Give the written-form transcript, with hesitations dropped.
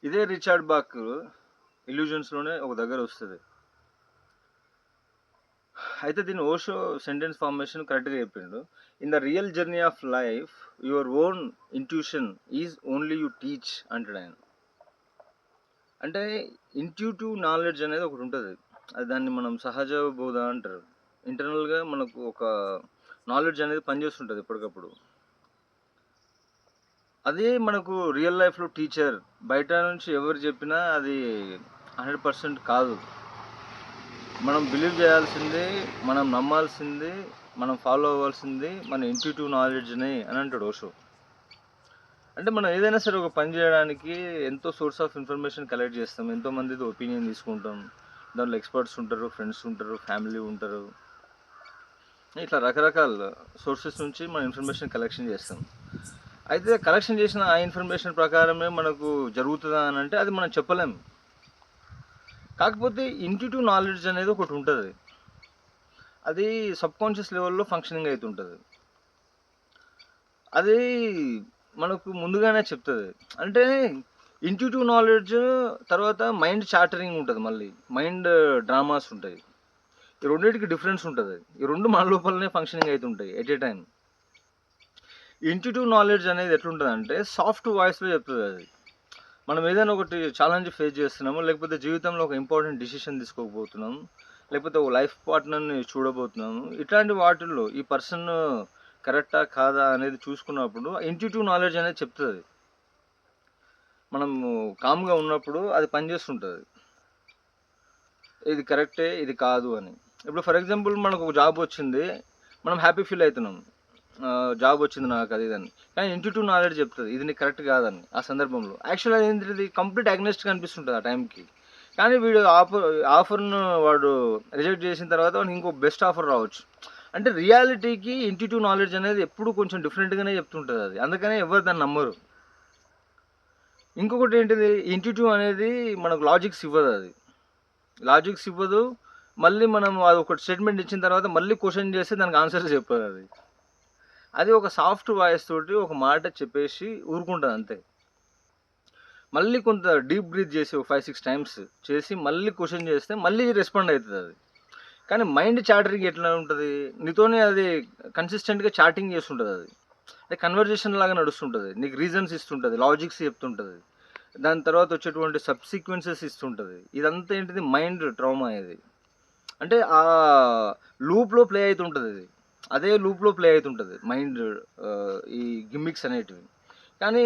ఇదే Richard back ఇల్యూజన్స్లోనే ఒక దగ్గర వస్తుంది. అయితే దీని ఓషో సెంటెన్స్ ఫార్మేషన్ కరెక్ట్గా చెప్పిండు. In the real journey of life your own intuition is only you teach అంటాడు ఆయన. అంటే ఇంట్యూటివ్ నాలెడ్జ్ అనేది ఒకటి ఉంటుంది, అది దాన్ని మనం సహజ బోధ అంటారు. ఇంటర్నల్గా మనకు ఒక నాలెడ్జ్ అనేది పనిచేస్తుంటుంది ఎప్పటికప్పుడు. అదే మనకు రియల్ లైఫ్లో టీచర్. బయట నుంచి ఎవరు చెప్పినా అది 100% కాదు. మనం బిలీవ్ చేయాల్సింది, మనం నమ్మాల్సింది, మనం ఫాలో అవ్వాల్సింది మన ఇంట్యూటివ్ నాలెడ్జ్ని అని అంటాడు ఓషో. అంటే మనం ఏదైనా సరే ఒక పని చేయడానికి ఎంతో సోర్స్ ఆఫ్ ఇన్ఫర్మేషన్ కలెక్ట్ చేస్తాం, ఎంతోమందిది ఒపీనియన్ తీసుకుంటాం, దాంట్లో ఎక్స్పర్ట్స్ ఉంటారు, ఫ్రెండ్స్ ఉంటారు, ఫ్యామిలీ ఉంటారు, ఇట్లా రకరకాల సోర్సెస్ నుంచి మనం ఇన్ఫర్మేషన్ కలెక్షన్ చేస్తాం. అయితే కలెక్షన్ చేసిన ఆ ఇన్ఫర్మేషన్ ప్రకారమే మనకు జరుగుతుందా అని అంటే అది మనం చెప్పలేము. కాకపోతే ఇంట్యూటివ్ నాలెడ్జ్ అనేది ఒకటి ఉంటుంది, అది సబ్కాన్షియస్ లెవెల్లో ఫంక్షనింగ్ అవుతుంటుంది. అది మనకు ముందుగానే చెప్తుంది. అంటే ఇంట్యూటివ్ నాలెడ్జ్ తర్వాత మైండ్ చాటరింగ్ ఉంటుంది, మళ్ళీ మైండ్ డ్రామాస్ ఉంటాయి. ఈ రెండింటికి డిఫరెన్స్ ఉంటుంది. ఈ రెండు మన లోపలనే ఫంక్షనింగ్ అవుతుంటాయి at a time. Intuitive knowledge అనేది ఎట్లుంటుంది అంటే సాఫ్ట్ వాయిస్లో చెప్తుంది. అది మనం ఏదైనా ఒకటి ఛాలెంజ్ ఫేస్ చేస్తున్నాము, లేకపోతే జీవితంలో ఒక ఇంపార్టెంట్ డిసిషన్ తీసుకోకపోతున్నాము, లేకపోతే ఒక లైఫ్ పార్ట్నర్ని చూడబోతున్నాము, ఇట్లాంటి వాటిల్లో ఈ పర్సన్ కరెక్టా కాదా అనేది చూసుకున్నప్పుడు ఇంట్యూటివ్ నాలెడ్జ్ అనేది చెప్తుంది. మనము కామ్గా ఉన్నప్పుడు అది పనిచేస్తుంటుంది, ఇది కరెక్టే ఇది కాదు అని. ఇప్పుడు ఫర్ ఎగ్జాంపుల్ మనకు ఒక జాబ్ వచ్చింది, మనం హ్యాపీ ఫీల్ అవుతున్నాం, జాబ్ వచ్చింది నాకు అది ఇదని. కానీ ఇంట్యూటివ్ నాలెడ్జ్ చెప్తుంది ఇది నీకు కరెక్ట్ కాదని. ఆ సందర్భంలో యాక్చువల్గా ఏంటిది కంప్లీట్ అగ్నెస్ట్గా అనిపిస్తుంటుంది ఆ టైంకి. కానీ వీడు ఆఫర్ను వాడు రిజెక్ట్ చేసిన తర్వాత వాడికి ఇంకో బెస్ట్ ఆఫర్ రావచ్చు. అంటే రియాలిటీకి ఇంట్యూటివ్ నాలెడ్జ్ అనేది ఎప్పుడు కొంచెం డిఫరెంట్గానే చెప్తుంటుంది అది, అందుకనే ఎవరు దాన్ని నమ్మరు. ఇంకొకటి ఏంటిది, ఇంట్యూటివ్ అనేది మనకు లాజిక్స్ ఇవ్వదు, అది లాజిక్స్ ఇవ్వదు. మళ్ళీ మనం అది ఒక స్టేట్మెంట్ ఇచ్చిన తర్వాత మళ్ళీ క్వశ్చన్ చేస్తే దానికి ఆన్సర్ చెప్పదు. అది ఒక సాఫ్ట్ వాయిస్ తోటి ఒక మాట చెప్పేసి ఊరుకుంటుంది అంతే. మళ్ళీ కొంత డీప్ బ్రీత్ చేసి ఒక 5-6 టైమ్స్ చేసి మళ్ళీ క్వశ్చన్ చేస్తే మళ్ళీ రెస్పాండ్ అవుతుంది అది. కానీ మైండ్ చాటరింగ్ ఎట్లా ఉంటుంది, నీతోనే అది కన్సిస్టెంట్గా చాటింగ్ చేస్తుంటుంది, అది కన్వర్జేషన్ లాగా నడుస్తుంటుంది, నీకు రీజన్స్ ఇస్తుంటుంది, లాజిక్స్ చెప్తుంటుంది, దాని తర్వాత వచ్చేటువంటి సబ్సీక్వెన్సెస్ ఇస్తుంటుంది. ఇదంతా ఏంటిది మైండ్ ట్రామా ఇది. అంటే ఆ లూప్లో ప్లే అవుతుంటుంది, ఇది అదే లూప్లో ప్లే అవుతుంటుంది మైండ్, ఈ గిమ్మిక్స్ అనేటివి. కానీ